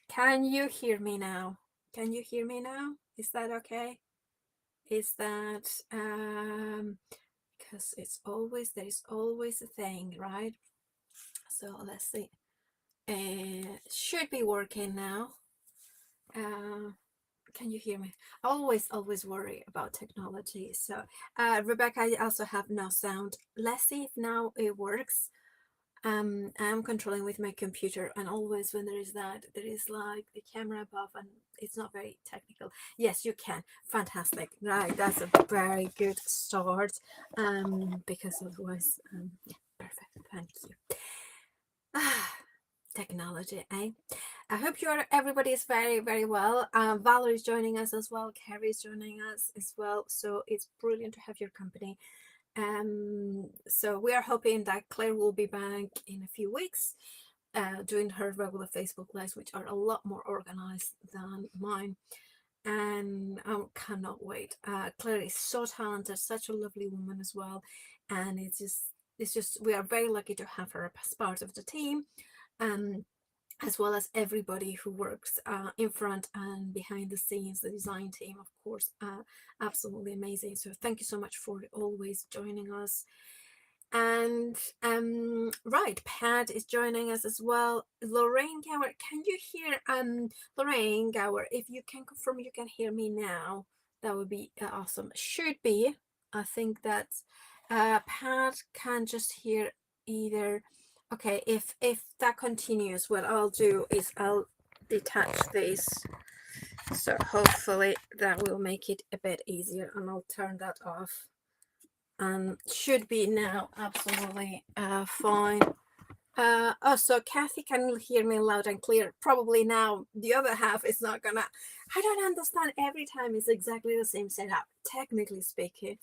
Can you hear me now? Can you hear me now? Is that okay? Is that because there is always a thing, right? So let's see. Should be working now. Uh, can you hear me? Always worry about technology. So, Rebecca, I also have no sound. Let's see if now it works. I'm controlling with my computer, and always when there is that, there is like the camera above, and it's not very technical. Yes, you can. Fantastic. Right, that's a very good start. Because otherwise, yeah, perfect. Thank you. Ah, technology, eh? I hope everybody is very well. Valerie's joining us as well. Carrie's joining us as well. So it's brilliant to have your company. So we are hoping that Claire will be back in a few weeks, doing her regular Facebook lives, which are a lot more organized than mine. And I cannot wait. Claire is so talented, such a lovely woman as well, and it's just we are very lucky to have her as part of the team. Um, as well as everybody who works in front and behind the scenes, the design team, of course, absolutely amazing. So thank you so much for always joining us. And right, Pat is joining us as well. Lorraine Gower, can you hear Lorraine Gower? If you can confirm you can hear me now, that would be awesome. Should be. I think that Pat can just hear either. Okay, if that continues, what I'll do is I'll detach this. So hopefully that will make it a bit easier, and I'll turn that off. Should be now absolutely fine. Oh, so Kathy can hear me loud and clear. Probably now the other half is not gonna. I don't understand. Every time it's exactly the same setup, technically speaking,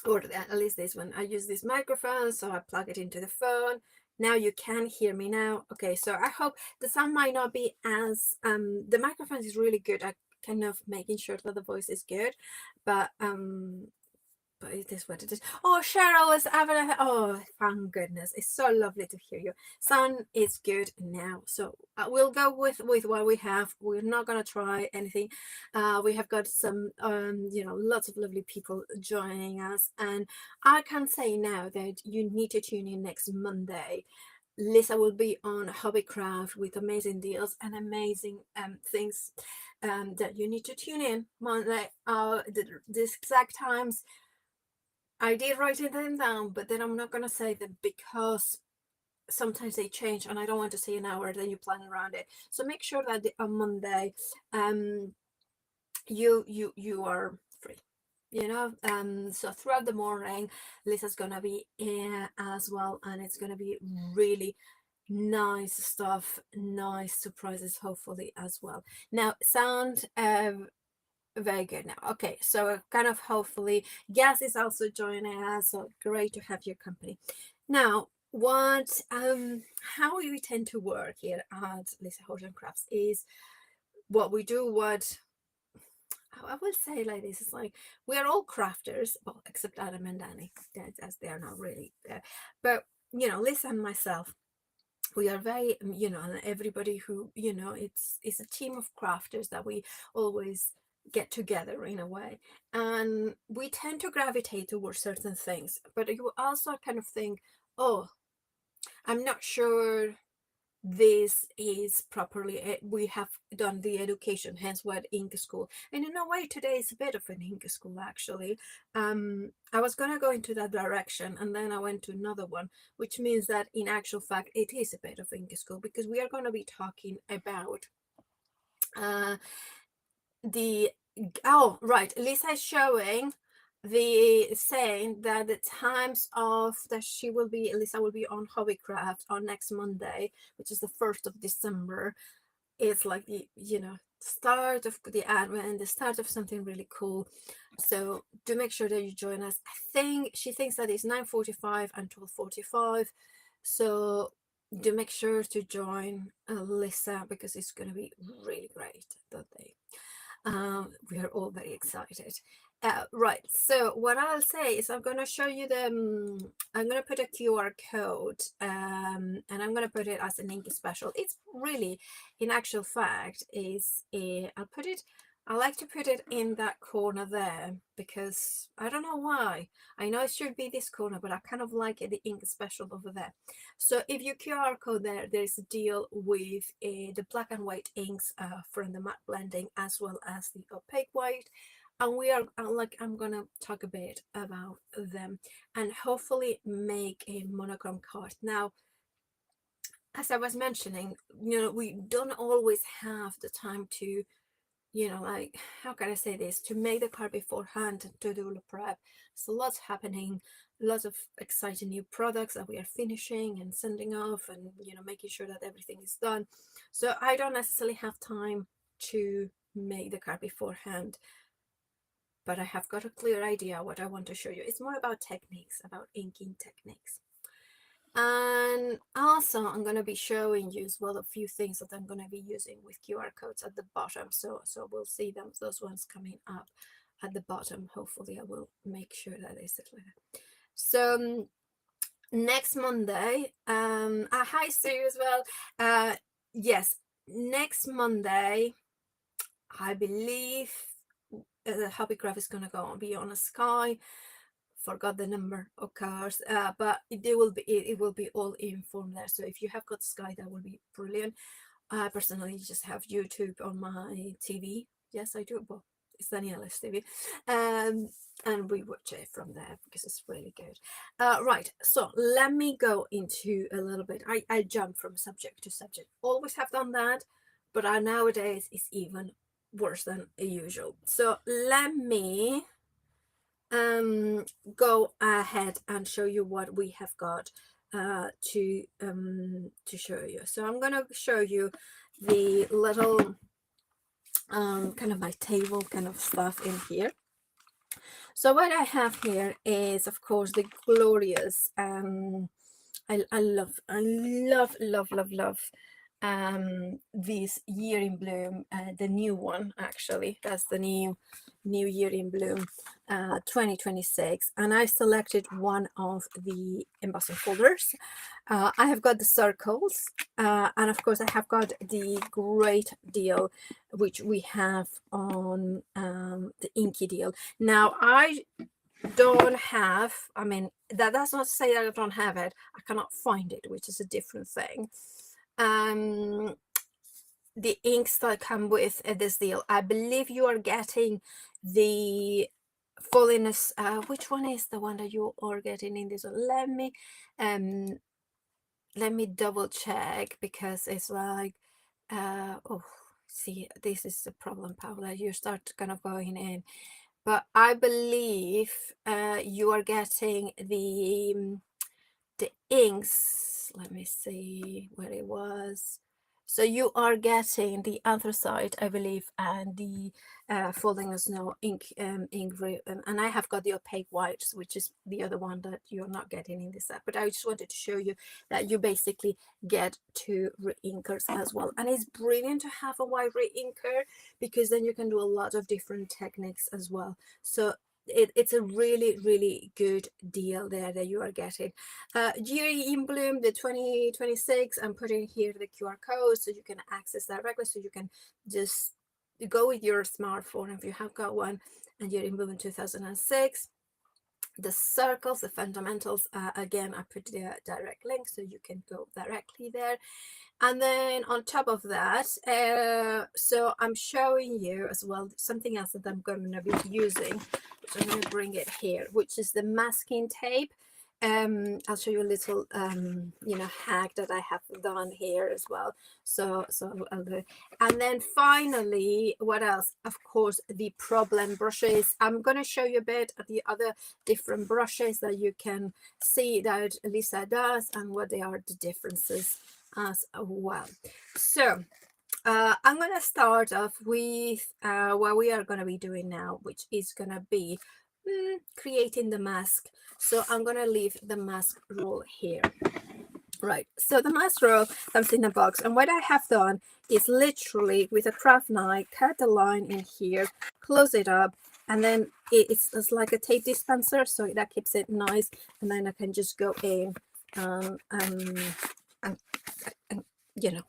or at least this one. I use this microphone, so I plug it into the phone. Now you can hear me now. Okay, so I hope the sound might not be as the microphone is really good at kind of making sure that the voice is good, but it is what it is. Oh, Cheryl is having a. Oh, thank goodness! It's so lovely to hear you. Sound is good now, so we'll go with what we have. We're not gonna try anything. We have got some, lots of lovely people joining us, and I can say now that you need to tune in next Monday. Lisa will be on Hobbycraft with amazing deals and amazing things that you need to tune in Monday. The exact times I did write them down, but then I'm not gonna say them because sometimes they change, and I don't want to say an hour. Then you plan around it. So make sure that on Monday, um, you are free. So throughout the morning, Lisa's gonna be in as well, and it's gonna be really nice stuff, nice surprises, hopefully as well. Now, sound very good now. Okay, so kind of hopefully Gas is also joining us. So great to have your company. Now, what how we tend to work here at Lisa Horton Crafts is what we do, what I will say like this is like we are all crafters, well, except Adam and Danny, as they are not really there. But Lisa and myself, we are very and everybody who it's a team of crafters that we always get together in a way, and we tend to gravitate towards certain things, but you also kind of think, oh, I'm not sure this is properly we have done the education, hence what ink school, and in a way today is a bit of an ink school actually. I was going to go into that direction, and then I went to another one, which means that in actual fact it is a bit of ink school, because we are going to be talking about uh the oh right, Lisa is showing the saying that the times of that Lisa will be on Hobbycraft on next Monday, which is the 1st of December. It's like the start of the advent, the start of something really cool. So do make sure that you join us. I think she thinks that it's 9:45 and 12:45, so do make sure to join Lisa, because it's going to be really great that day. We are all very excited. Right. So what I'll say is I'm gonna show you the. I'm gonna put a QR code, and I'm gonna put it as an ink special. It's really, in actual fact, is a. I'll put it. I like to put it in that corner there because I don't know why. I know it should be this corner, but I kind of like it, the ink special over there. So if you QR code there, there's a deal with the black and white inks from the matte blending as well as the opaque white, and we are like I'm gonna talk a bit about them and hopefully make a monochrome card. Now, as I was mentioning, we don't always have the time to, like, how can I say this, to make the card beforehand, to do the prep. So lots happening, lots of exciting new products that we are finishing and sending off, and making sure that everything is done. So I don't necessarily have time to make the card beforehand, but I have got a clear idea what I want to show you. It's more about techniques, about inking techniques. And also I'm going to be showing you as well a few things that I'm going to be using with QR codes at the bottom. So we'll see them, those ones coming up at the bottom. Hopefully I will make sure that they sit like that. So next Monday, hi Sue as well. Yes, next Monday, I believe the hobbycraft is going to go on be on a sky. Forgot the number of cars, but it will be all informed there. So if you have got Sky, that will be brilliant. I personally just have YouTube on my TV. Yes, I do. Well, it's Daniela's TV, and we watch it from there because it's really good. Right, so let me go into a little bit. I jump from subject to subject. Always have done that, but nowadays it's even worse than usual. So let me go ahead and show you what we have got to show you. So I'm gonna show you the little kind of my table kind of stuff in here. So what I have here is, of course, the glorious I love this Year in Bloom, the new one. Actually, that's the new Year in Bloom 2026, and I selected one of the embossing folders. I have got the circles, and of course I have got the great deal which we have on the inky deal. Now I don't have, I mean, that does not say that I don't have it. I cannot find it, which is a different thing. The inks that come with this deal, I believe you are getting the Falliness. Which one is the one that you are getting in this one? Let me double check, because it's like oh, see, this is the problem, Paula. You start kind of going in, but I believe you are getting the inks. Let me see where it was. So you are getting the anthracite, I believe, and the Falling Snow ink, and I have got the opaque whites, which is the other one that you're not getting in this set. But I just wanted to show you that you basically get two reinkers as well, and it's brilliant to have a white reinker because then you can do a lot of different techniques as well. So it's a really good deal there that you are getting. Year in Bloom, the 2026. I'm putting here the QR code so you can access directly, so you can just go with your smartphone if you have got one, and Year in Bloom 2006. The circles, the fundamentals, again, I put the direct link so you can go directly there. And then on top of that, so I'm showing you as well something else that I'm going to be using. So I'm going to bring it here, which is the masking tape. I'll show you a little hack that I have done here as well. So I'll do it. And then finally, what else? Of course, the problem brushes. I'm going to show you a bit of the other different brushes that you can see that Lisa does and what they are, the differences as well. So I'm going to start off with what we are going to be doing now, which is going to be creating the mask. So I'm going to leave the mask roll here. Right, so the mask roll comes in a box, and what I have done is literally with a craft knife cut the line in here, close it up, and then it's like a tape dispenser, so that keeps it nice, and then I can just go in and, and you know,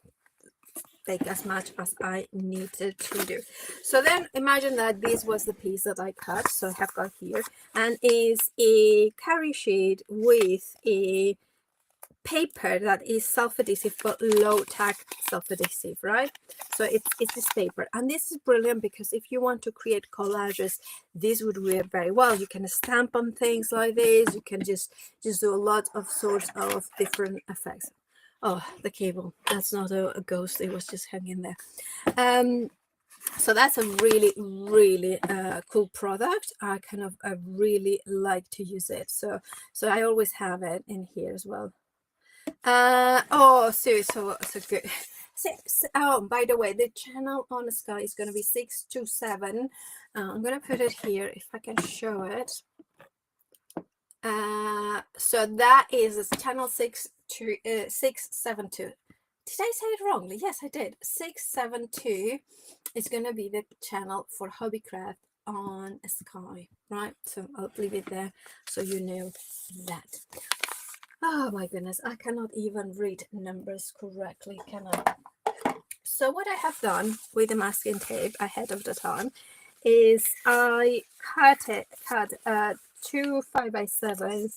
take as much as I needed to do. So then imagine that this was the piece that I cut, so I have got here, and is a carry sheet with a paper that is self-adhesive but low tack self-adhesive, right? So it's this paper, and this is brilliant because if you want to create collages, this would work very well. You can stamp on things like this, you can just do a lot of sorts of different effects. Oh, the cable, that's not a ghost, it was just hanging there. So that's a really cool product. I really like to use it, so I always have it in here as well. Oh, so good. Oh, by the way, the channel on the Sky is going to be 627. I'm going to put it here if I can show it. So that is channel 672. Did I say it wrongly? Yes, I did. 672 is going to be the channel for Hobbycraft on Sky, right? So I'll leave it there so you know that. Oh my goodness, I cannot even read numbers correctly, can I? So what I have done with the masking tape ahead of the time is I cut 2 5x7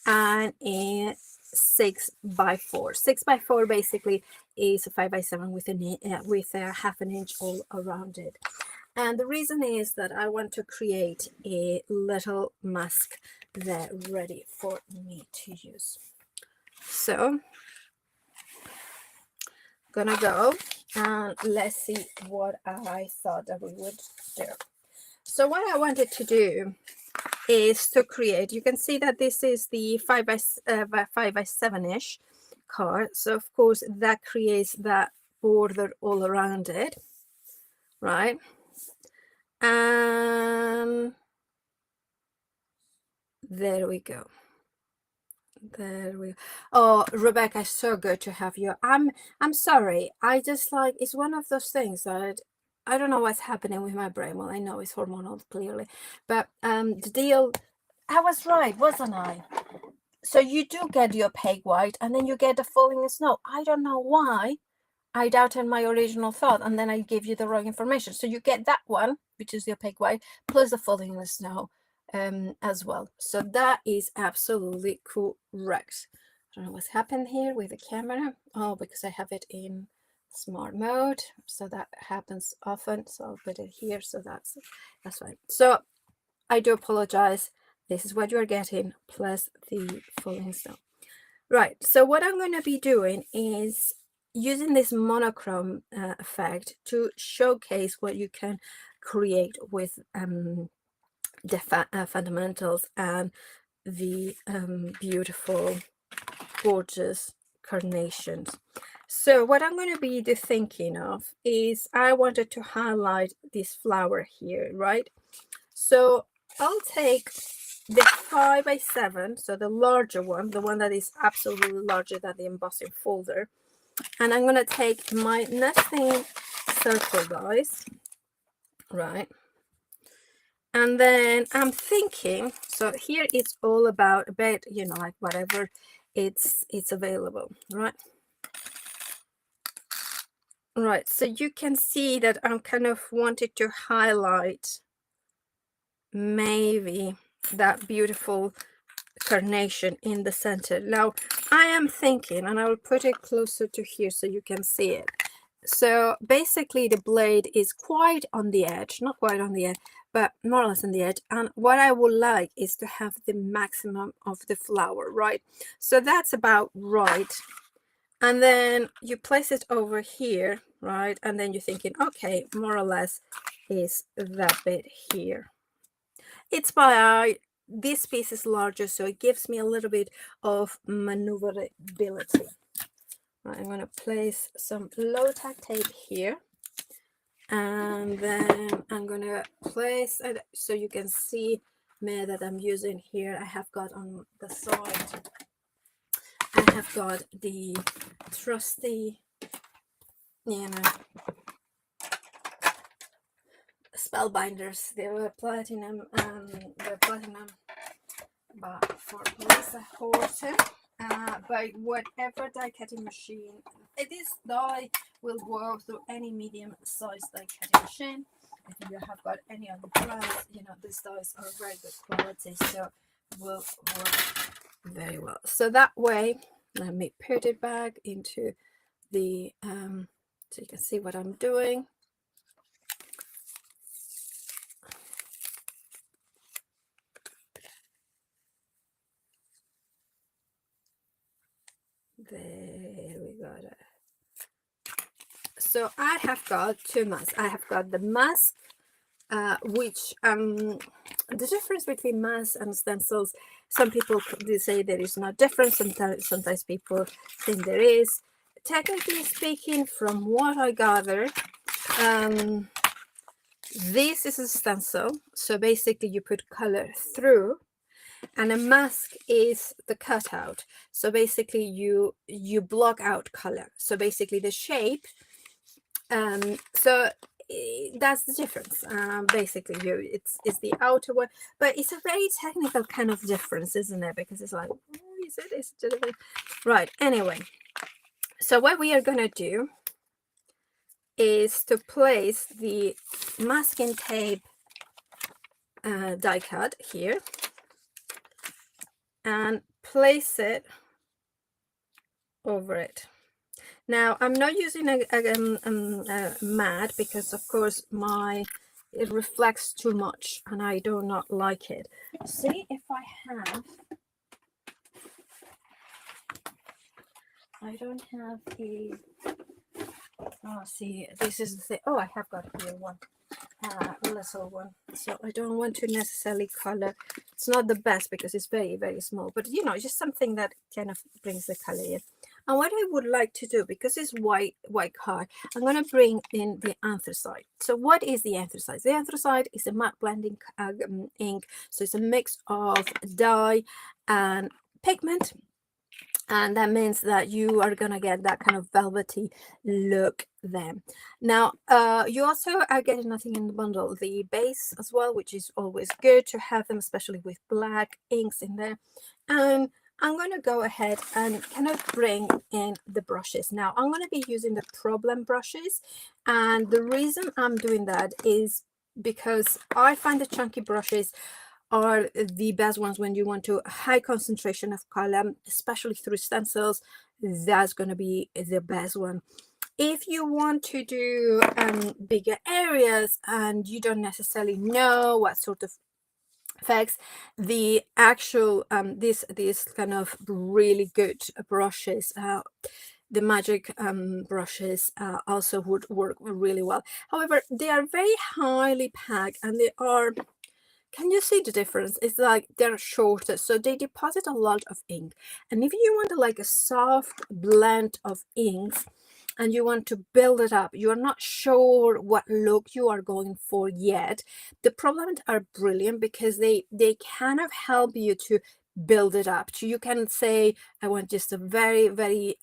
and a 6x4. 6x4 basically is a 5x7 with a half an inch all around it. And the reason is that I want to create a little mask there ready for me to use. So gonna go and let's see what I thought that we would do. So what I wanted to do is to create, you can see that this is the 5x7-ish card. So of course that creates that border all around it, right? And there we go. There we go. Oh, Rebecca, so good to have you. I'm sorry. I just like, it's one of those things that I don't know what's happening with my brain. Well, I know it's hormonal clearly, but the deal, I was right, wasn't I? So you do get your peg white and then you get the falling snow. I don't know why I doubted my original thought, and then I gave you the wrong information. So you get that one, which is the opaque white, plus the falling in the snow as well. So that is absolutely correct. I don't know what's happened here with the camera. Oh, because I have it in smart mode, so that happens often. So I'll put it here, so that's fine. So I do apologize. This is what you're getting, plus the falling snow. Right, so what I'm going to be doing is using this monochrome effect to showcase what you can create with the fundamentals and the beautiful, gorgeous carnations. So what I'm going to be thinking of is I wanted to highlight this flower here, right? So I'll take the 5x7, so the larger one, the one that is absolutely larger than the embossing folder, and I'm going to take my nesting circle dies, right? And then I'm thinking, so here it's all about a bit, you know, like whatever it's available, right? Right, so you can see that I'm kind of wanted to highlight maybe that beautiful carnation in the center. Now I am thinking, and I will put it closer to here so you can see it. So basically the blade is quite on the edge, not quite on the edge, but more or less on the edge. And what I would like is to have the maximum of the flower, right? So that's about right. And then you place it over here, right? And then you're thinking, okay, more or less is that bit here. It's by this piece is larger, so it gives me a little bit of maneuverability. Right, I'm going to place some low tack tape here, and then I'm going to place it so you can see me that I'm using here. I have got on the side, I have got the trusty, you know, spellbinders. They were platinum, but for Lisa Horton, by whatever die cutting machine. This die will work through any medium size die cutting machine. If you have got any other brands, you know, these dies are very good quality, so will work very well. So that way, let me put it back into the so you can see what I'm doing. There we got it. So I have got two masks. I have got the mask, which the difference between masks and stencils, some people they say there is no difference. Sometimes people think there is. Technically speaking, from what I gather, this is a stencil. So basically, you put color through, and a mask is the cutout. So basically, you block out color. So basically, the shape. So that's the difference. Basically, it's the outer one, but it's a very technical kind of difference, isn't it? Because it's like, oh, is it right? Anyway, so what we are gonna do is to place the masking tape die cut here and place it over it. Now I'm not using a matte because of course it reflects too much and I do not like it. See if I don't have a, oh, see, this is the thing. Oh, I have got here one. Little one, so I don't want to necessarily color. It's not the best because it's very, very small, but you know, just something that kind of brings the color in. And what I would like to do, because it's white card, I'm going to bring in the anthracite. So what is the anthracite? The anthracite is a matte blending ink, so it's a mix of dye and pigment, and that means that you are gonna get that kind of velvety look then. Now you also are getting nothing in the bundle, the base as well, which is always good to have them, especially with black inks in there. And I'm going to go ahead and kind of bring in the brushes. Now I'm going to be using the Problem brushes, and the reason I'm doing that is because I find the chunky brushes are the best ones when you want to high concentration of color, especially through stencils. That's going to be the best one. If you want to do bigger areas and you don't necessarily know what sort of effects, the actual these kind of really good brushes, the magic brushes also would work really well. However, they are very highly packed and they are, can you see the difference? It's like they're shorter, so they deposit a lot of ink. And if you want like a soft blend of inks and you want to build it up, you're not sure what look you are going for yet, the Problems are brilliant because they kind of help you to build it up. So you can say, I want just a very, very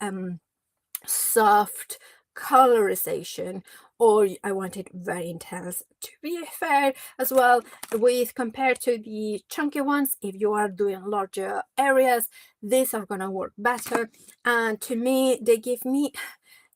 soft colorization, or I want it very intense. To be fair as well, with compared to the chunky ones, if you are doing larger areas, these are gonna work better. And to me, they give me,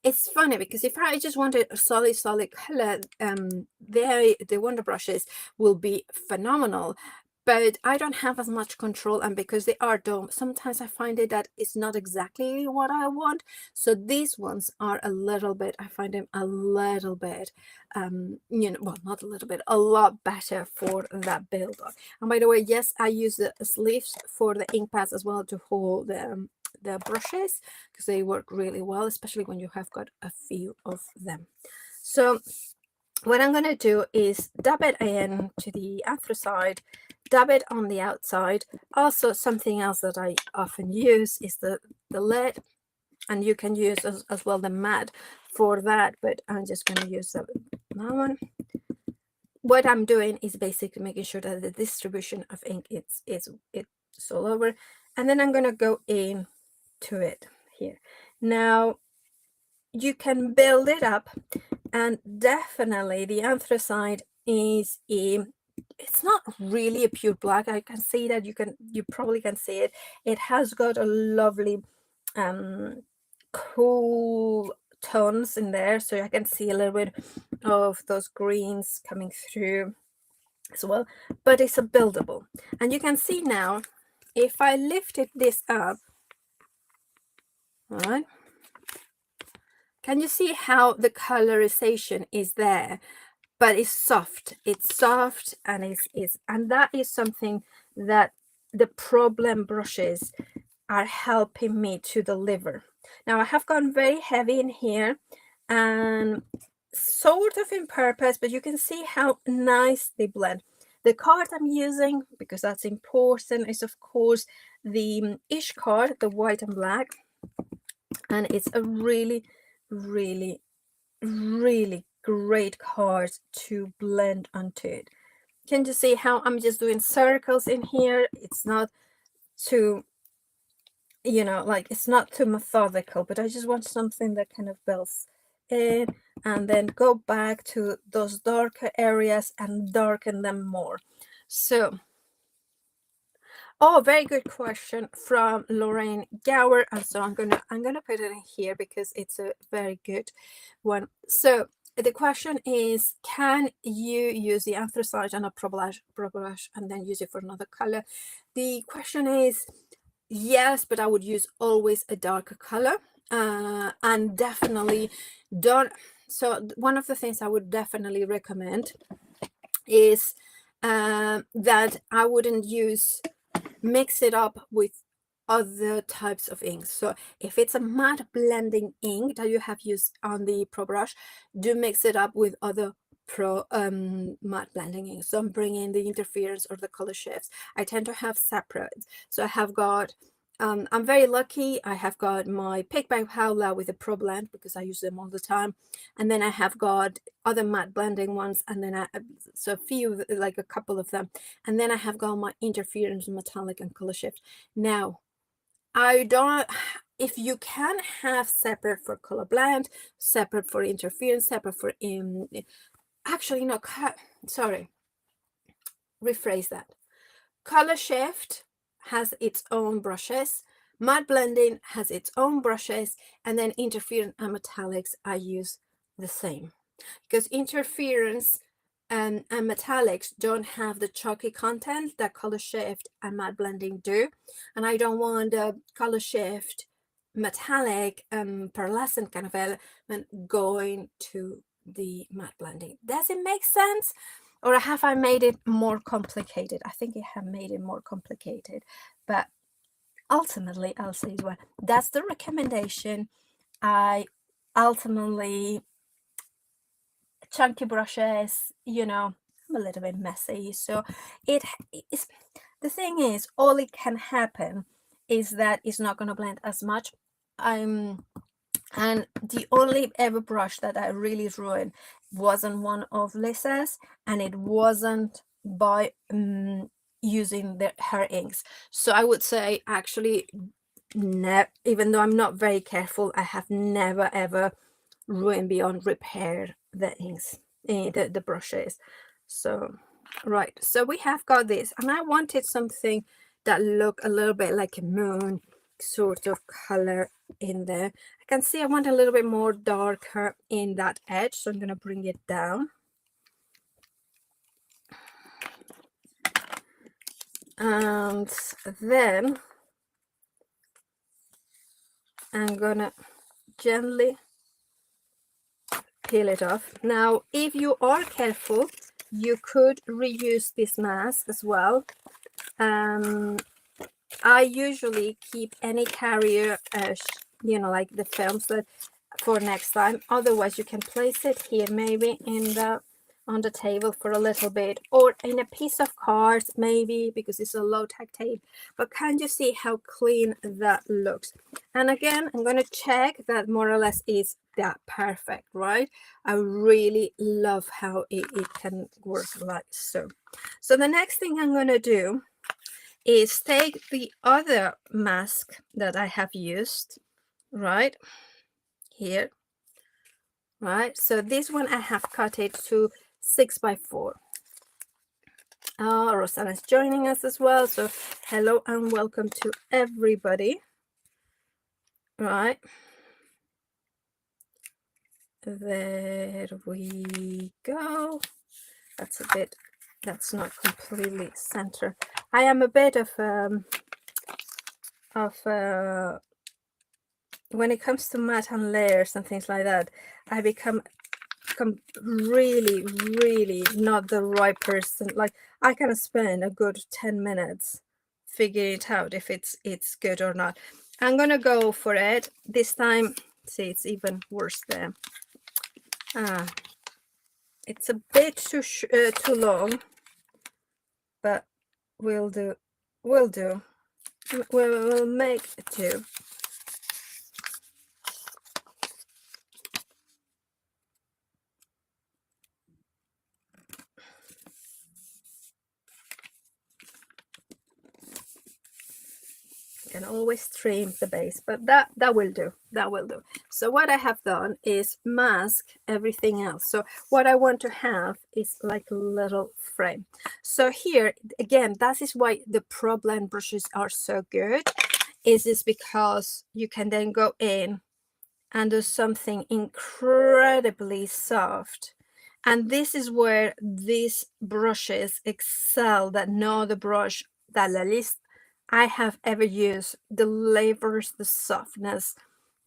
it's funny because if I just wanted a solid color, the Wonder brushes will be phenomenal, but I don't have as much control, and because they are dome, sometimes I find it that it's not exactly what I want. So these ones are a little bit, I find them a little bit you know, well, not a little bit, a lot better for that build up. And by the way, yes, I use the sleeves for the ink pads as well to hold the brushes, because they work really well, especially when you have got a few of them. So what I'm going to do is dab it in to the anthracite, dab it on the outside. Also, something else that I often use is the lid, and you can use as well the matte for that, but I'm just going to use that one. What I'm doing is basically making sure that the distribution of ink it's all over, and then I'm going to go in to it here. Now you can build it up, and definitely the anthracite is it's not really a pure black. I can see that you probably can see it. It has got a lovely cool tones in there, so I can see a little bit of those greens coming through as well, but it's a buildable. And you can see now, if I lifted this up, all right, can you see how the colorization is there? But it's soft. It's soft, and and that is something that the problem brushes are helping me to deliver. Now I have gone very heavy in here and sort of in purpose, but you can see how nice they blend. The card I'm using, because that's important, is of course the Ish card, the white and black, and it's a really, really, really great card to blend onto it. Can you see how I'm just doing circles in here? It's not too, like it's not too methodical, but I just want something that kind of builds in and then go back to those darker areas and darken them more. So, oh, very good question from Lorraine Gower, and so I'm gonna put it in here because it's a very good one. So the question is, can you use the anthracite on a pro brush and then use it for another color? The question is yes, but I would use always a darker color, and definitely don't. So one of the things I would definitely recommend is that I wouldn't mix it up with other types of inks. So if it's a matte blending ink that you have used on the Pro brush, do mix it up with other Pro matte blending inks. Don't bring in the interference or the color shifts. I tend to have separate. So I have got I'm very lucky. I have got my Pick by Paula with a Pro Blend because I use them all the time, and then I have got other matte blending ones, and then so a few, like a couple of them, and then I have got my interference, metallic, and color shift. Now, I don't. If you can have separate for color blend, separate for interference, separate for actually no, sorry, rephrase that. Color shift has its own brushes, matte blending has its own brushes, and then interference and metallics I use the same, because interference and metallics don't have the chalky content that color shift and matte blending do, and I don't want the color shift metallic pearlescent kind of element going to the matte blending. Does it make sense? Or have I made it more complicated? I think I have made it more complicated, but ultimately I'll say, well, that's the recommendation. I ultimately, chunky brushes, I'm a little bit messy, so it is, the thing is, all it can happen is that it's not going to blend as much. And the only ever brush that I really ruined wasn't one of Lisa's, and it wasn't by using her inks. So I would say, actually, even though I'm not very careful, I have never ever ruined beyond repair the inks, the brushes. So right, so we have got this, and I wanted something that looked a little bit like a moon sort of color in there. I can see I want a little bit more darker in that edge, so I'm going to bring it down. And then I'm going to gently peel it off. Now, if you are careful, you could reuse this mask as well. I usually keep any carrier, like the films, that for next time. Otherwise, you can place it here, maybe on the table for a little bit, or in a piece of cards, maybe, because it's a low-tech tape. But can you see how clean that looks? And again, I'm going to check that more or less is that perfect, right? I really love how it can work like so. So the next thing I'm going to do is take the other mask that I have used, right here, right? So this one I have cut it to 6x4. Rosanna's joining us as well, so hello and welcome to everybody. Right, there we go. That's a bit, that's not completely center. I am a bit of when it comes to matte and layers and things like that, I become really not the right person. Like, I can spend a good 10 minutes figuring it out if it's good or not. I'm gonna go for it this time. See, it's even worse there. It's a bit too long, but we'll do. We'll make it do. Can always trim the base, but that will do. That will do. So what I have done is mask everything else. So what I want to have is like a little frame. So here again, that is why the Pro Blend brushes are so good, is because you can then go in and do something incredibly soft. And this is where these brushes excel, that no other brush that at least I have ever used delivers the softness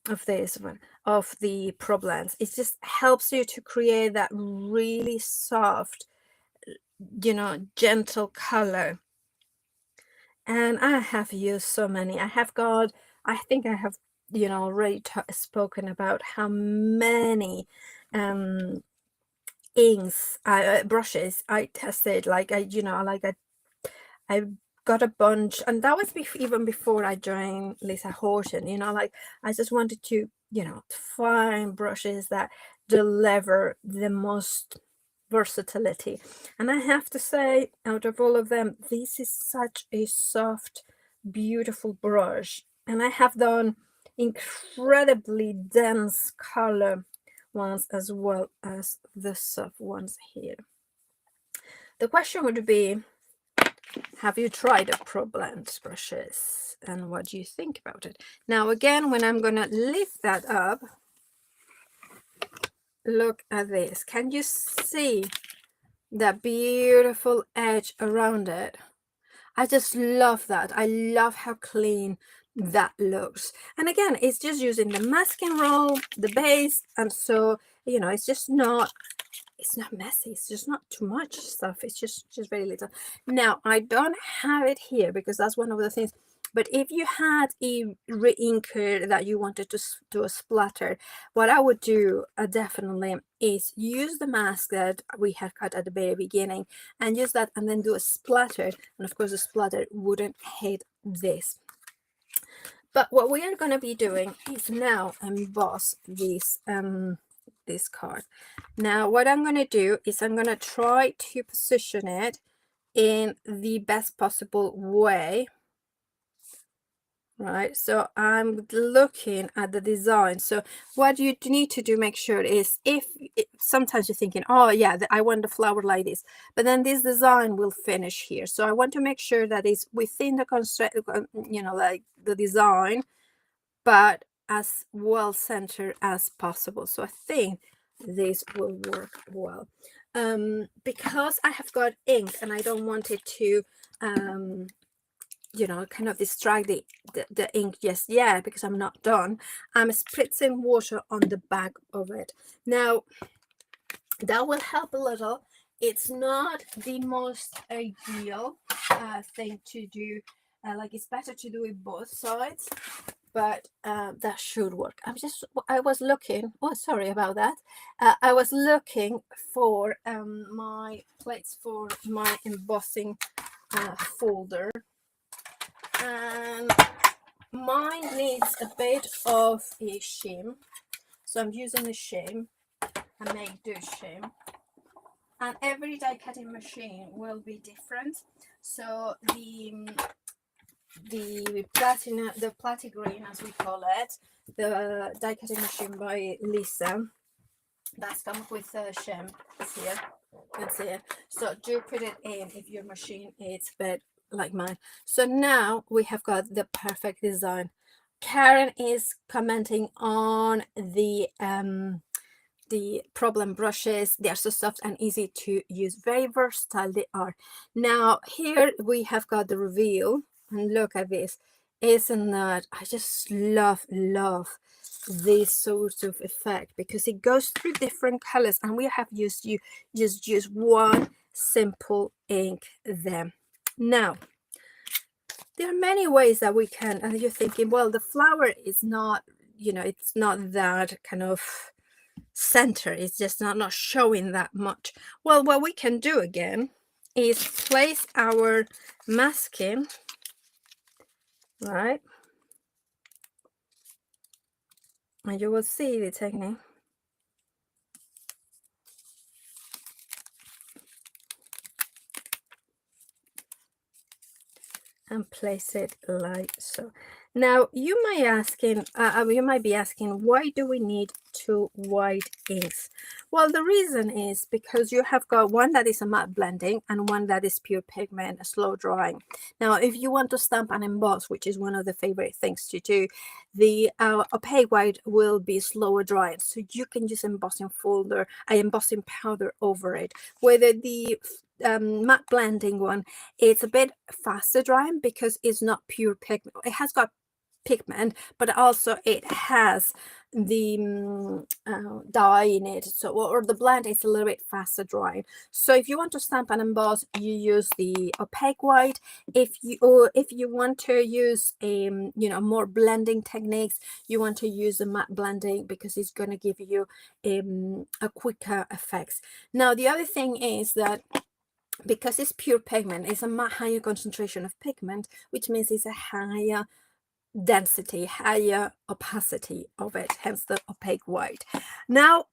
of this one, of the Pro Blends. It just helps you to create that really soft, you know, gentle color. And I have used so many. I think I have, you know, already spoken about how many inks, brushes I tested. Like I got a bunch, and that was even before I joined Lisa Horton. You know, like I just wanted to, you know, find brushes that deliver the most versatility. And I have to say, out of all of them, this is such a soft, beautiful brush. And I have done incredibly dense color ones as well as the soft ones here. The question would be, have you tried the Pro Blend brushes and what do you think about it? Now again, when I'm gonna lift that up, look at this. Can you see that beautiful edge around it? I just love that. I love how clean that looks. And again, it's just using the masking roll, the base, and so, you know, it's just not, it's not messy. It's just not too much stuff. It's just very little. Now I don't have it here because that's one of the things, but if you had a re-inker that you wanted to do a splatter, what I would do definitely is use the mask that we had cut at the very beginning and use that and then do a splatter. And of course the splatter wouldn't hit this. But what we are going to be doing is now emboss this card. Now what I'm going to do is I'm going to try to position it in the best possible way, right? So I'm looking at the design. So what you need to do, make sure is, sometimes you're thinking, oh yeah, I want the flower like this, but then this design will finish here. So I want to make sure that it's within the construct, you know, like the design, but as well centered as possible. So I think this will work well. Because I have got ink and I don't want it to you know, kind of distract the ink just yet, because I'm not done. I'm spritzing water on the back of it. Now that will help a little. It's not the most ideal thing to do, like it's better to do it both sides, but that should work. I was looking, oh sorry about that, I was looking for my plates for my embossing folder, and mine needs a bit of a shim, so I'm using a shim, a make do shim, and every die cutting machine will be different. So the the platinum, the Platigreen as we call it, the die cutting machine by Lisa. That's come with a shim here. That's it. So do put it in if your machine is bad like mine. So now we have got the perfect design. Karen is commenting on the problem brushes. They are so soft and easy to use, very versatile they are. Now here we have got the reveal, and look at this. Isn't that, I just love this sort of effect because it goes through different colors, and we have used you just use one simple ink there. Now there are many ways that we can, and you're thinking, well, the flower is not, you know, it's not that kind of center, it's just not showing that much. Well, what we can do again is place our masking, right, and you will see the technique. And place it like so. Now you might be asking, why do we need two white inks? Well, the reason is because you have got one that is a matte blending and one that is pure pigment, a slow drying. Now if you want to stamp and emboss, which is one of the favorite things to do, the opaque white will be slower drying, so you can use embossing powder over it. Whether the matte blending one, it's a bit faster drying because it's not pure pigment. It has got pigment, but also it has the dye in it, so, or the blend is a little bit faster drying. So if you want to stamp and emboss, you use the opaque white. If you want to use you know, more blending techniques, you want to use the matte blending because it's going to give you a quicker effects. Now the other thing is that because it's pure pigment, it's a much higher concentration of pigment, which means it's a higher density, higher opacity of it, hence the opaque white. Now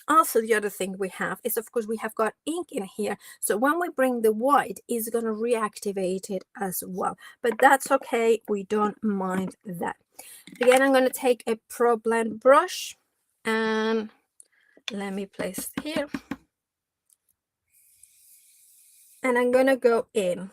also the other thing we have is, of course, we have got ink in here, so when we bring the white, it's going to reactivate it as well, but that's okay, we don't mind that. Again, I'm going to take a Pro Blend brush and let me place it here, and I'm going to go in.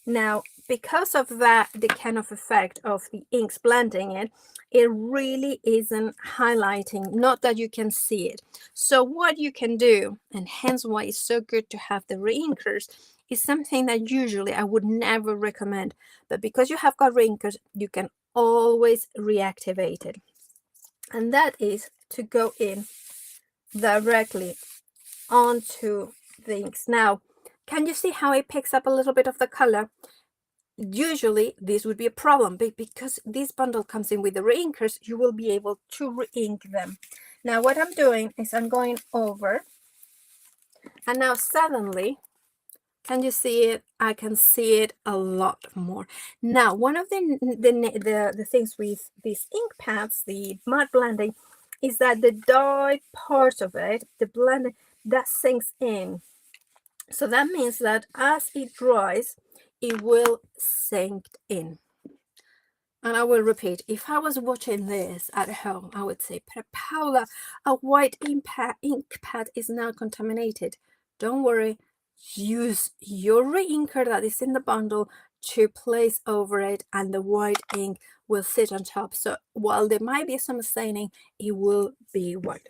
Now, because of that, the kind of effect of the inks blending it, it really isn't highlighting, not that you can see it. So what you can do, and hence why it's so good to have the reinkers, is something that usually I would never recommend. But because you have got reinkers, you can always reactivate it. And that is to go in directly onto the inks. Now, can you see how it picks up a little bit of the color? Usually this would be a problem, but because this bundle comes in with the reinkers, you will be able to reink them. Now what I'm doing is I'm going over, and now suddenly, can you see it? I can see it a lot more. Now one of the things with these ink pads, the matte blending, is that the dye part of it, the blending, that sinks in. So that means that as it dries, it will sink in. And I will repeat, if I was watching this at home, I would say, Paula, a white ink pad is now contaminated. Don't worry, use your reinker that is in the bundle to place over it, and the white ink will sit on top. So while there might be some staining, it will be white.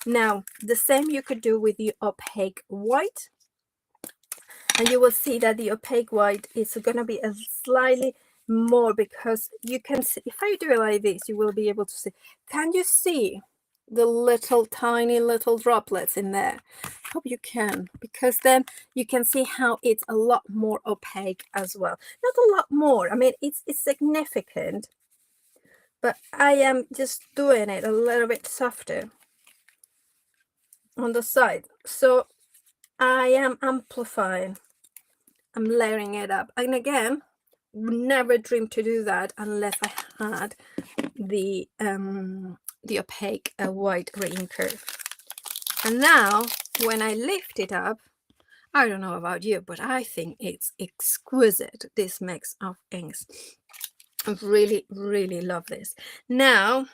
Now, the same you could do with the opaque white. And you will see that the opaque white is going to be a slightly more, because you can see, if I do it like this, you will be able to see. Can you see the little tiny little droplets in there? I hope you can, because then you can see how it's a lot more opaque as well. Not a lot more, I mean, it's significant, but I am just doing it a little bit softer on the side. So I am amplifying, I'm layering it up. And again, never dream to do that unless I had the opaque white reinker. And now when I lift it up, I don't know about you, but I think it's exquisite, this mix of inks. I really, really love this. Now,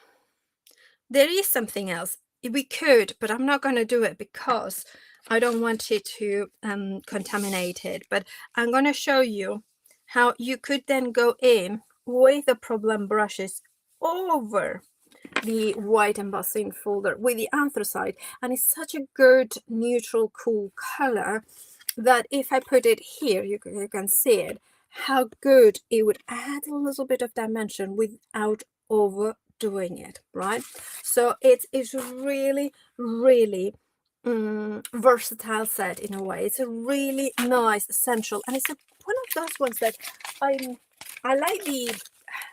there is something else. We could, but I'm not going to do it because I don't want it to contaminate it. But I'm going to show you how you could then go in with the problem brushes over the white embossing folder with the anthracite, and it's such a good neutral cool color that if I put it here, you can see it, how good it would add a little bit of dimension without overdoing it, right? So it is really, really versatile set in a way. It's a really nice essential, and it's one of those ones that I like the.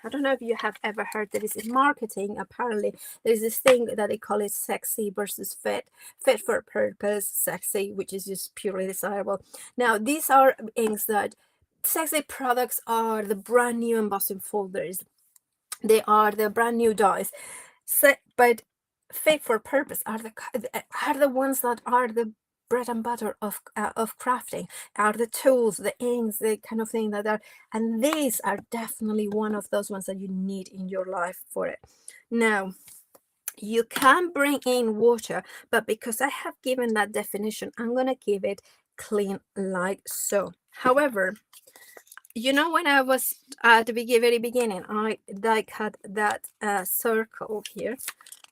I don't know if you have ever heard that is in marketing. Apparently, there's this thing that they call it sexy versus fit. Fit for purpose, sexy, which is just purely desirable. Now, these are inks that sexy products are the brand new embossing folders. They are the brand new dies. So, but fit for purpose are the ones that are the bread and butter of crafting, are the tools, the inks, the kind of thing that are, and these are definitely one of those ones that you need in your life for it. Now, you can bring in water, but because I have given that definition, I'm going to give it clean like so. However, you know, when I was at the very beginning, I die cut that circle here.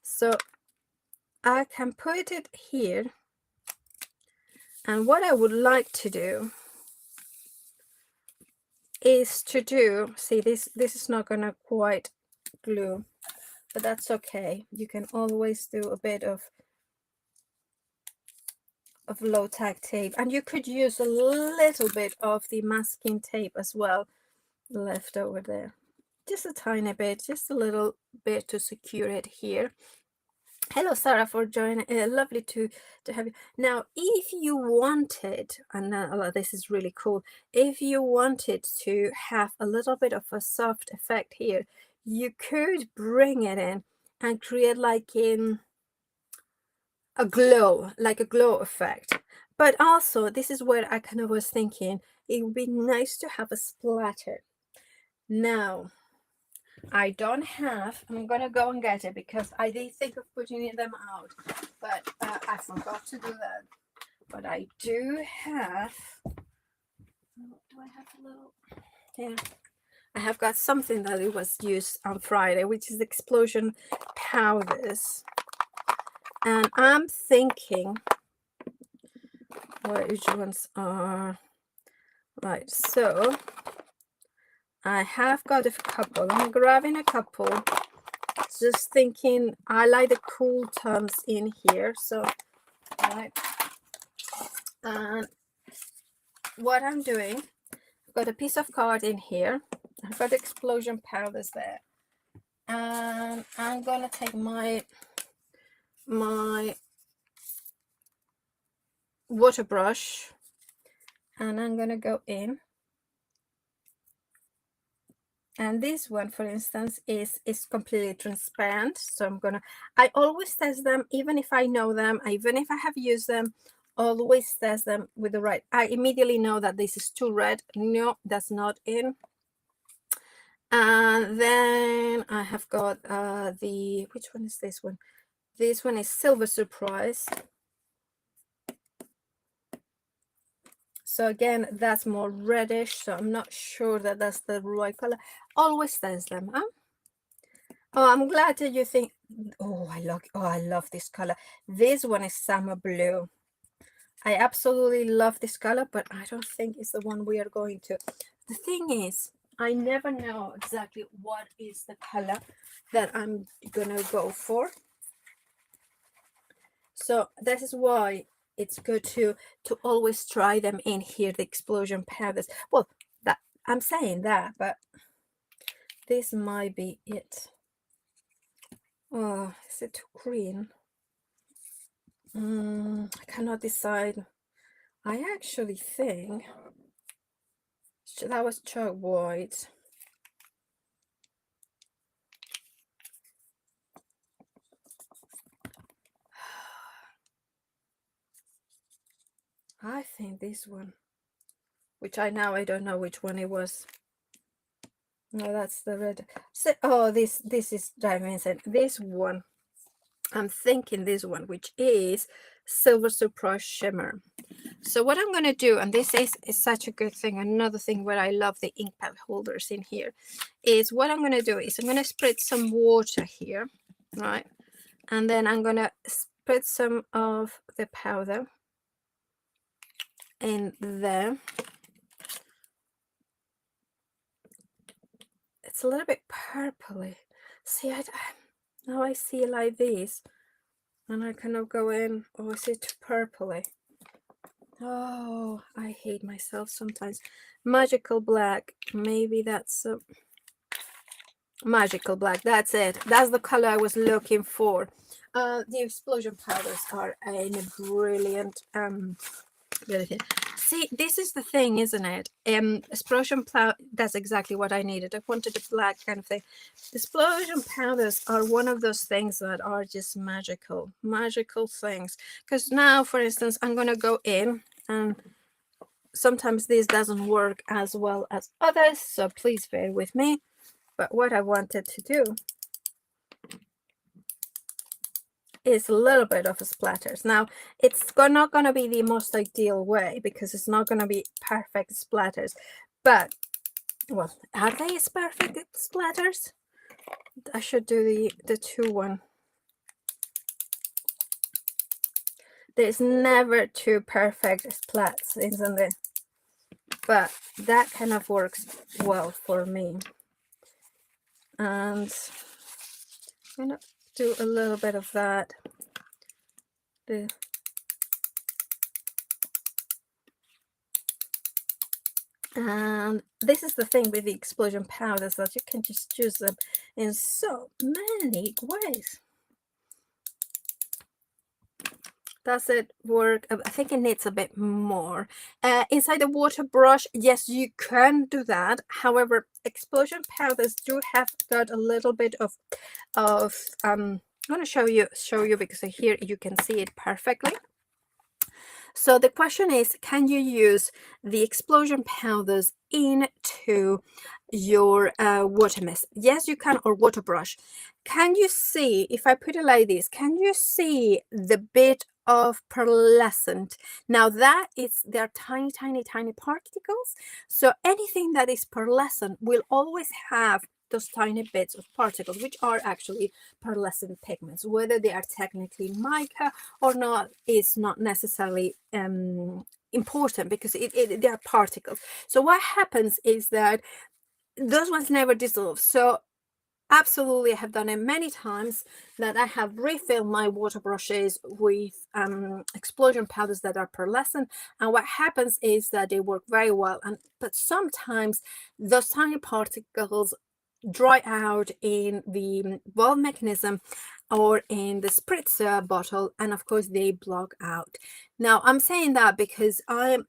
So I can put it here. And what I would like to do is to do, see, this is not going to quite glue, but that's okay. You can always do a bit of low tack tape, and you could use a little bit of the masking tape as well left over there, just a tiny bit, just a little bit to secure it here. Hello, Sarah, for joining. Lovely to have you. Now, if you wanted, and this is really cool, if you wanted to have a little bit of a soft effect here, you could bring it in and create like in a glow, like a glow effect. But also, this is where I kind of was thinking it would be nice to have a splatter. Now, I don't have, I'm gonna go and get it because I did think of putting them out, but I forgot to do that. But I do have, do I have a little, yeah, I have got something that it was used on Friday, which is explosion powders. And I'm thinking, which ones are, right, so I have got a couple. I'm grabbing a couple. Just thinking, I like the cool tones in here. So, right. And what I'm doing, I've got a piece of card in here. I've got explosion powders there. And I'm going to take my water brush and I'm going to go in. And this one, for instance, is completely transparent. So I always test them, even if I know them, even if I have used them, always test them with the right. I immediately know that this is too red. No, that's not in. And then I have got which one is this one? This one is Silver Surprise. So again, that's more reddish, so I'm not sure that that's the right color. Always test them, huh? Oh, I'm glad that you think, oh, I love this color. This one is Summer Blue. I absolutely love this color, but I don't think it's the one we are going to. The thing is, I never know exactly what is the color that I'm gonna go for. So this is why it's good to always try them in here, the explosion powders. Well, that I'm saying that, but this might be it. Oh, is it too green? I cannot decide. I actually think that was chalk white. I think this one, which I don't know which one it was. No, that's the red. So, oh, this is driving me insane. This one, I'm thinking this one, which is Silver Surprise Shimmer. So what I'm going to do, and this is such a good thing, another thing where I love the ink pad holders in here, is what I'm going to do is I'm going to spread some water here, right? And then I'm going to spread some of the powder in there. It's a little bit purpley. See, now I see it like this, and I kind of go in. Oh, is it too purpley? Oh, I hate myself sometimes. Magical black. Maybe that's magical black. That's it. That's the color I was looking for. The explosion powders are a brilliant see, this is the thing, isn't it? Explosion powder, that's exactly what I needed. I wanted a black kind of thing. Explosion powders are one of those things that are just magical things. Because now, for instance, I'm going to go in, and sometimes this doesn't work as well as others, so please bear with me. But what I wanted to do is a little bit of splatters. Now, it's not going to be the most ideal way because it's not going to be perfect splatters. But, well, are they perfect splatters? I should do the 2-1. There's never two perfect splats, isn't there? But that kind of works well for me. And I'm going to do a little bit of that. And this is the thing with the explosion powders, that you can just use them in so many ways. Does it work? I think it needs a bit more. Inside the water brush, yes, you can do that. However, explosion powders do have got a little bit of I'm going to show you because here you can see it perfectly. So the question is, can you use the explosion powders into your water mist? Yes, you can, or water brush. Can you see, if I put it like this, can you see the bit of pearlescent? Now they're tiny, tiny, tiny particles. So anything that is pearlescent will always have those tiny bits of particles, which are actually pearlescent pigments. Whether they are technically mica or not is not necessarily important, because they are particles. So what happens is that those ones never dissolve. So absolutely, I have done it many times, that I have refilled my water brushes with explosion powders that are pearlescent, and what happens is that they work very well, but sometimes those tiny particles dry out in the valve mechanism or in the spritzer bottle, and of course they block out. Now I'm saying that because I'm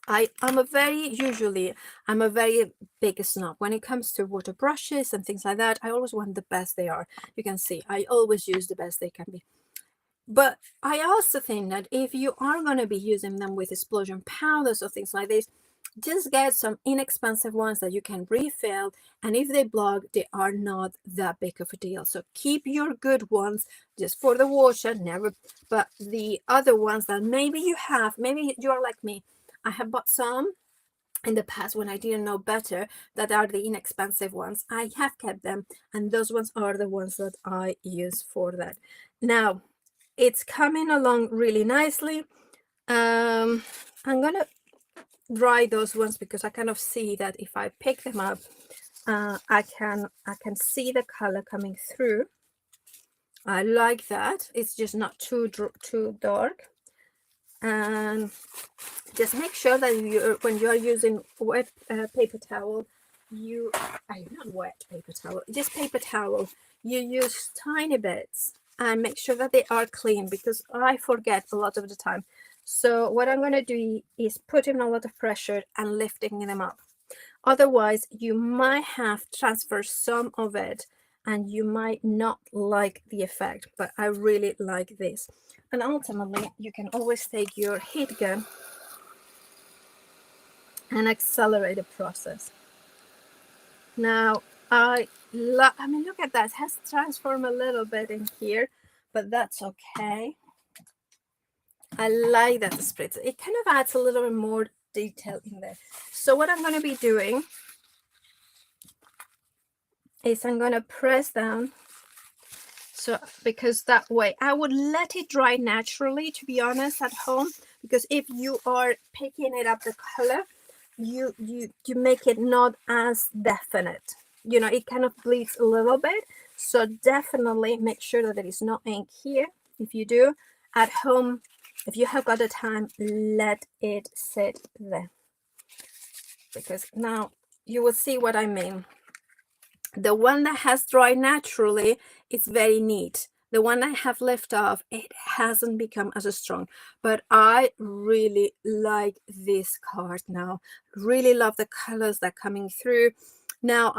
a very big snob when it comes to water brushes and things like that. I always want the best they are. You can see I always use the best they can be. But I also think that if you are going to be using them with explosion powders or things like this, just get some inexpensive ones that you can refill, and if they block, they are not that big of a deal. So keep your good ones just for the water, never. But the other ones that maybe you're like me, I have bought some in the past when I didn't know better, that are the inexpensive ones. I have kept them, and those ones are the ones that I use for that. Now it's coming along really nicely. I'm gonna dry those ones because I kind of see that if I pick them up, I can see the color coming through. I like that. It's just not too dark. And just make sure that when you are using wet paper towel, not wet paper towel, just paper towel, you use tiny bits and make sure that they are clean, because I forget a lot of the time. So what I'm going to do is put in a lot of pressure and lifting them up. Otherwise, you might have transferred some of it and you might not like the effect, but I really like this. And ultimately you can always take your heat gun and accelerate the process. Now I mean, look at that, it has transformed a little bit in here, but that's okay. I like that spritz. It kind of adds a little bit more detail in there. So what I'm going to be doing is I'm going to press down. So because that way I would let it dry naturally, to be honest, at home, because if you are picking it up the color, you make it not as definite. You know, it kind of bleeds a little bit. So definitely make sure that there is no ink here. If you do at home, if you have got the time, let it sit there, because now you will see what I mean. The one that has dried naturally, it's very neat. The one I have left off, it hasn't become as strong, but I really like this card now. Really love the colors that are coming through. Now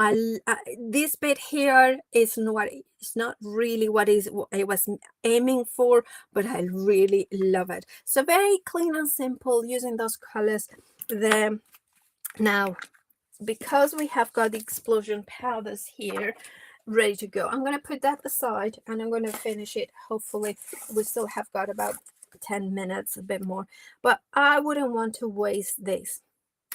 this bit here is not really what I was aiming for, but I really love it. So very clean and simple using those colors there. Now, because we have got the explosion powders here ready to go, I'm going to put that aside and I'm going to finish it. Hopefully we still have got about 10 minutes, a bit more, but I wouldn't want to waste this.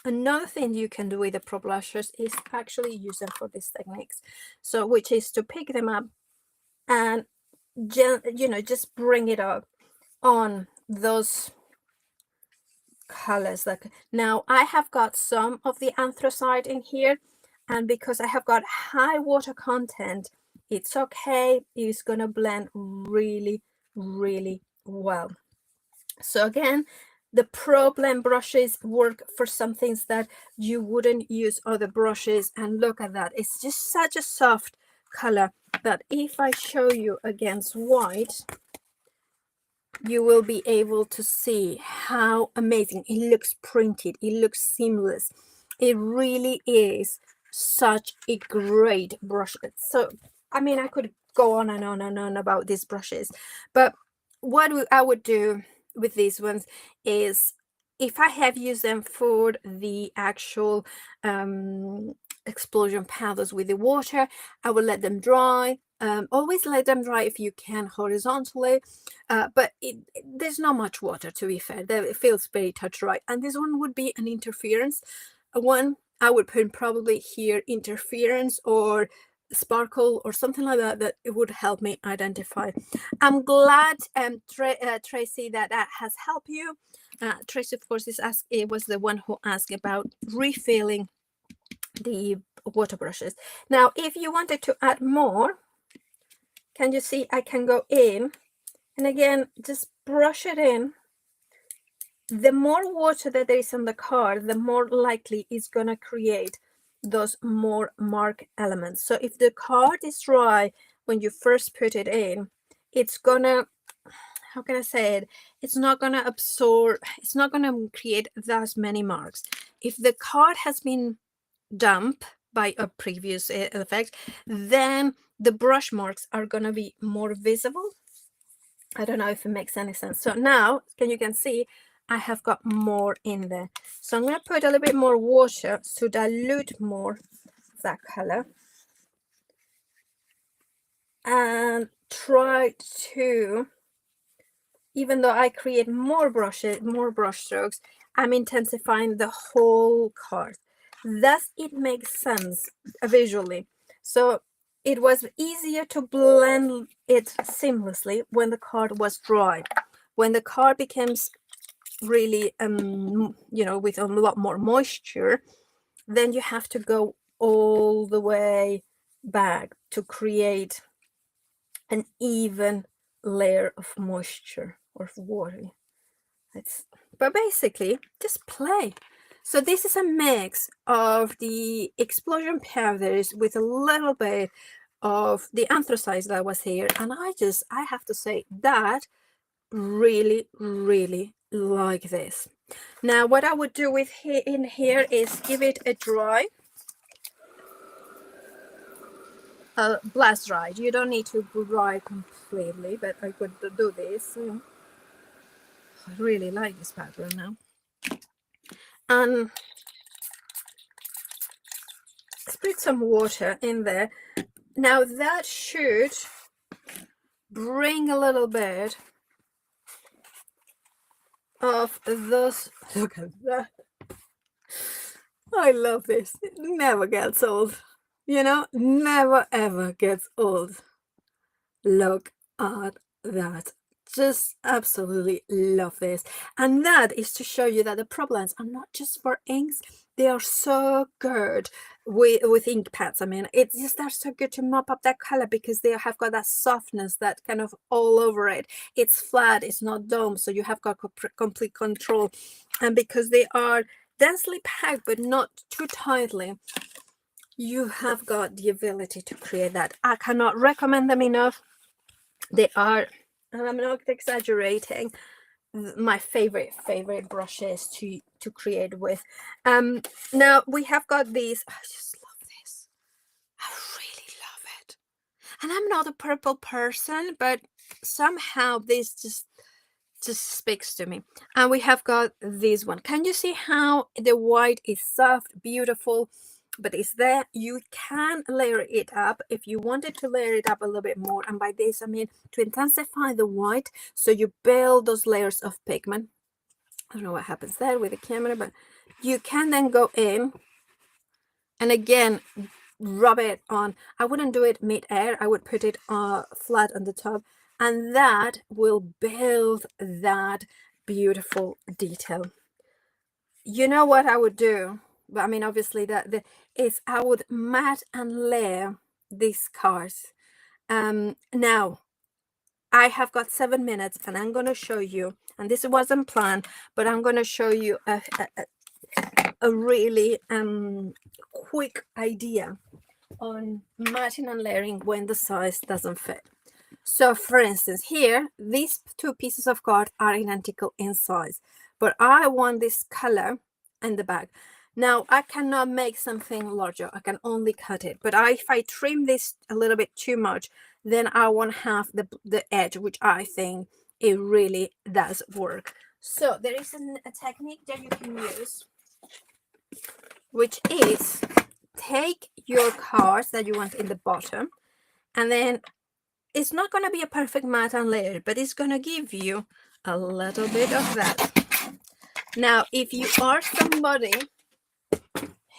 Another thing you can do with the pro blushers is actually use them for these techniques, so which is to pick them up and just bring it up on those colors. Like now I have got some of the anthracite in here, and because I have got high water content, it's okay, it's gonna blend really well. So again, the pro blend brushes work for some things that you wouldn't use other brushes. And look at that, it's just such a soft color that if I show you against white, you will be able to see how amazing it looks printed. It looks seamless. It really is such a great brush. So I mean, I could go on and on and on about these brushes, but what I would do with these ones is, if I have used them for the actual explosion powders with the water, I will let them dry. Always let them dry if you can horizontally, but there's not much water, to be fair. It feels very touch dry, and this one would be an interference one. I would put probably here interference or sparkle or something like that, that it would help me identify. I'm glad Tracy that has helped you. Tracy, of course, it was the one who asked about refilling the water brushes. Now if you wanted to add more, can you see I can go in and again just brush it in. The more water that there is on the card, the more likely it's going to create those more mark elements. So if the card is dry when you first put it in, it's gonna, how can I say it, it's not going to absorb, it's not going to create that many marks. If the card has been damp by a previous effect, then the brush marks are going to be more visible. I don't know if it makes any sense. So now you can see I have got more in there. So I'm going to put a little bit more water to dilute more that color and try to, even though I create more brushes, more brush strokes, I'm intensifying the whole card. Thus it makes sense visually. So it was easier to blend it seamlessly when the card was dry. When the card becomes really with a lot more moisture, then you have to go all the way back to create an even layer of moisture or of water. But basically just play. So this is a mix of the explosion powders with a little bit of the anthracite that was here, and I have to say that really like this. Now what I would do with in here is give it a dry. blast dried. You don't need to dry completely, but I could do this. I really like this pattern now. And split some water in there. Now that should bring a little bit of those. Look at that. I love this. It never gets old. You know, never ever gets old. Look at that. Just absolutely love this. And that is to show you that the problems are not just for inks, they are so good with ink pads. I mean, it's just they're so good to mop up that color because they have got that softness that kind of all over it. It's flat, it's not dome, so you have got complete control. And because they are densely packed but not too tightly, you have got the ability to create that. I cannot recommend them enough. They are, and I'm not exaggerating, my favorite brushes to create with. Now we have got these. I just love this. I really love it. And I'm not a purple person, but somehow this just speaks to me. And we have got this one. Can you see how the white is soft, beautiful, but it's there? You can layer it up if you wanted to layer it up a little bit more. And by this, I mean to intensify the white, so you build those layers of pigment. I don't know what happens there with the camera, but you can then go in and again rub it on. I wouldn't do it mid-air. I would put it flat on the top, and that will build that beautiful detail. You know what I would do? But I mean, obviously that is I would mat and layer these cards. Now I have got 7 minutes, and I'm going to show you, and this wasn't planned, but I'm going to show you a really quick idea on matting and layering when the size doesn't fit. So for instance, here, these two pieces of card are identical in size, but I want this color in the back. Now I cannot make something larger. I can only cut it. But if I trim this a little bit too much, then I won't have the edge, which I think it really does work. So there is a technique that you can use, which is take your cards that you want in the bottom, and then it's not going to be a perfect mat and layer, but it's going to give you a little bit of that. Now, if you are somebody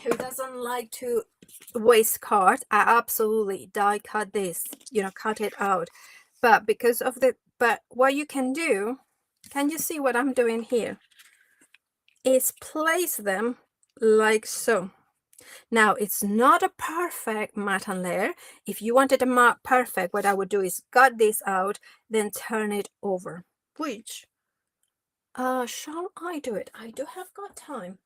who doesn't like to waste cards, I absolutely die cut this, cut it out. But but what you can do, can you see what I'm doing here? Is place them like so. Now, it's not a perfect mat and layer. If you wanted a perfect, what I would do is cut this out, then turn it over. Which, shall I do it? I do have got time.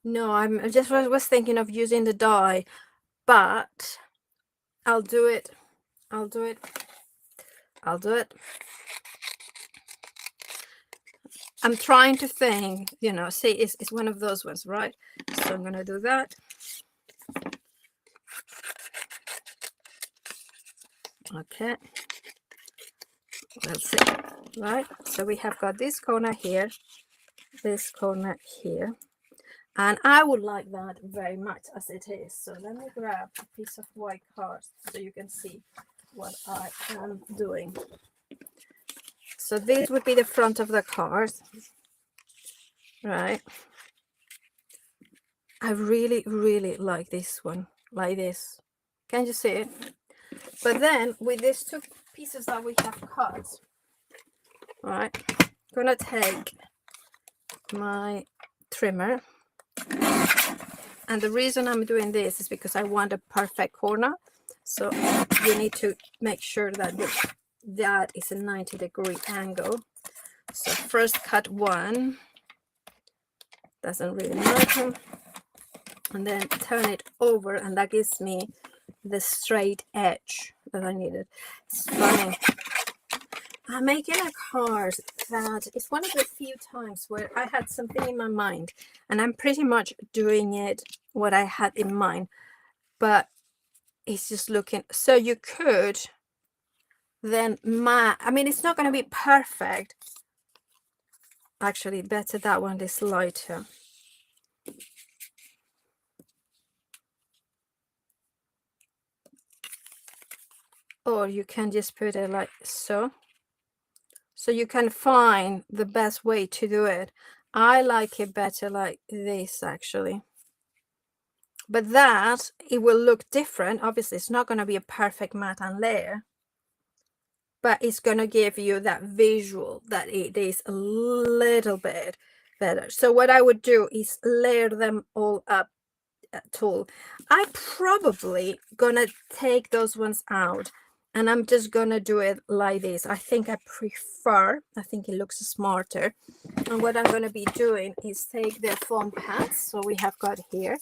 No, I just was thinking of using the die, but I'll do it. I'll do it. I'm trying to think, see, it's one of those ones, right? So I'm going to do that. Okay. Let's see. Right. So we have got this corner here, this corner here. And I would like that very much as it is. So let me grab a piece of white card so you can see what I am doing. So this would be the front of the card, right? I really, really like this one, like this. Can you see it? But then with these two pieces that we have cut, right, I'm gonna take my trimmer. And the reason I'm doing this is because I want a perfect corner. So you need to make sure that that is a 90-degree angle. So first cut one, doesn't really matter, and then turn it over, and that gives me the straight edge that I needed. It's funny. I'm making a card that is one of the few times where I had something in my mind, and I'm pretty much doing it what I had in mind, but it's just looking, so you could then I mean, it's not going to be perfect. Actually, better that one is lighter. Or you can just put it like so. So you can find the best way to do it. I like it better like this, actually. But that, it will look different. Obviously, it's not going to be a perfect matte and layer, but it's going to give you that visual that it is a little bit better. So what I would do is layer them all up tool. I probably gonna take those ones out, and I'm just gonna do it like this. I think I think it looks smarter. And what I'm gonna be doing is take the foam pads, so we have got here.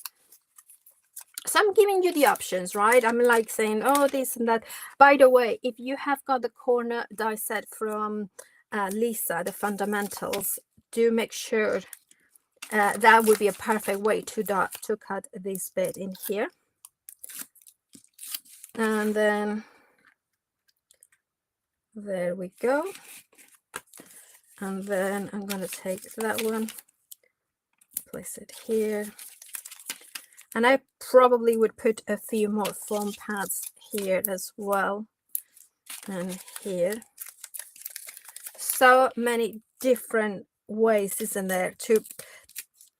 So I'm giving you the options, right? I'm like saying, oh, this and that. By the way, if you have got the corner die set from Lisa, the fundamentals, do make sure that would be a perfect way to cut this bit in here. And then there we go. And then I'm going to take that one, place it here. And I probably would put a few more foam pads here as well. And here. So many different ways, isn't there, to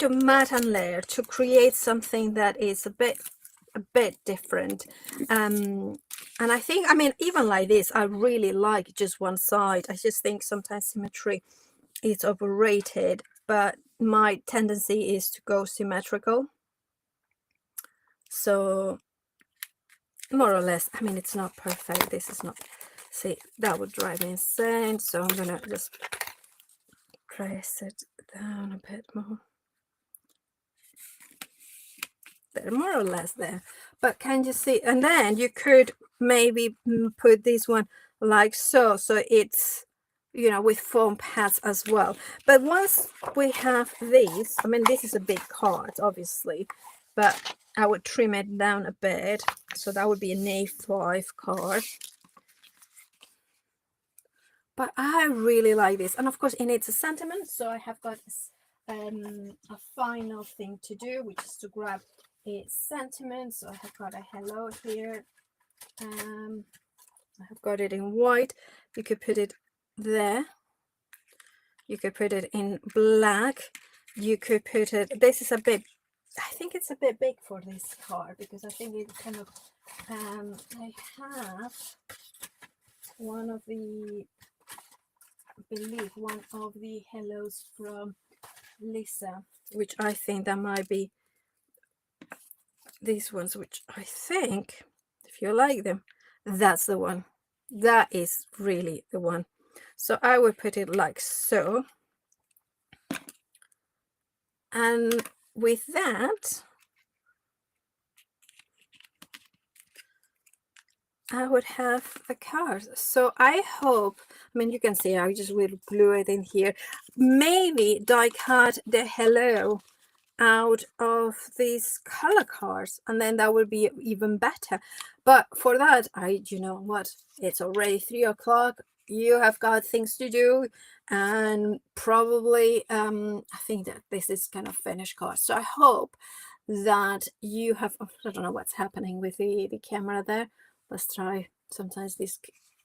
matte and layer, to create something that is a bit different. And I think, I mean, even like this, I really like just one side. I just think sometimes symmetry is overrated, but my tendency is to go symmetrical. So more or less, I mean, it's not perfect. This is not, see, that would drive me insane. So I'm gonna just press it down a bit more. They're more or less there, but can you see? And then you could maybe put this one like so, so it's, you know, with foam pads as well. But once we have these, I mean, this is a big card, obviously, but I would trim it down a bit, so that would be an A5 card. But I really like this, and of course it needs a sentiment, so I have got a final thing to do, which is to grab a sentiment. So I have got a hello here. I have got it in white. You could put it there. You could put it in black. You could put it, this is a bit, I think it's a bit big for this card, because I think it kind of, I have one of the, I believe one of the hellos from Lisa, which I think that might be these ones, which I think, if you like them, that's the one. That is really the one. So I would put it like so. And with that, I would have a card. So I hope, I mean, you can see I just will glue it in here. Maybe die cut the hello out of these color cards, and then that would be even better. But for that, you know what, it's already 3 o'clock. You have got things to do, and probably I think that this is kind of finished card. So I hope that you have, I don't know what's happening with the camera there. Let's try. Sometimes these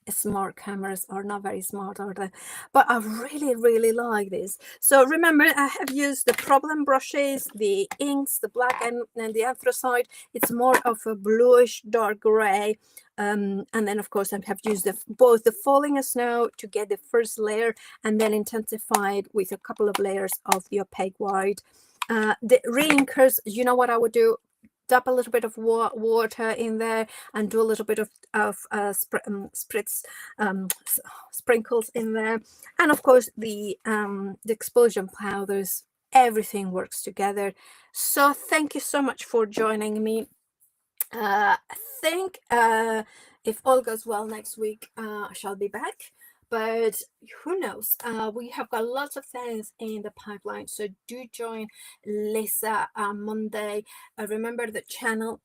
smart cameras are not very smart, are they? But I really like this. So remember, I have used the problem brushes, the inks, the black and the anthracite. It's more of a bluish dark gray. And then of course I have used both the falling snow to get the first layer, and then intensified with a couple of layers of the opaque white. The reinkers, you know what I would do? Dab a little bit of water in there, and do a little bit of sprinkles in there, and of course the explosion powders. Everything works together. So thank you so much for joining me. I think if all goes well next week, I shall be back. but who knows, we have got lots of things in the pipeline, so do join Lisa on Monday. Remember the channel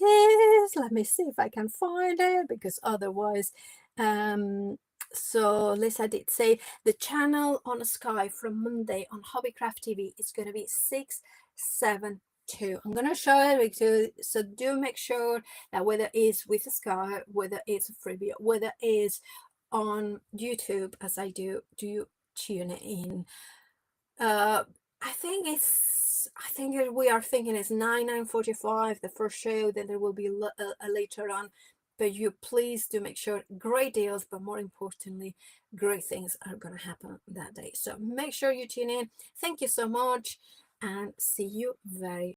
is, let me see if I can find it, because otherwise, so Lisa did say the channel on Sky from Monday on Hobbycraft TV is going to be 672. I'm going to show it to you, so do make sure that whether it's with Sky, whether it's a freebie, whether it's on YouTube, as I do tune in. I think we are thinking it's 9:45 the first show, then there will be a later on, but you please do make sure, great deals, but more importantly, great things are going to happen that day, so make sure you tune in. Thank you so much, and see you very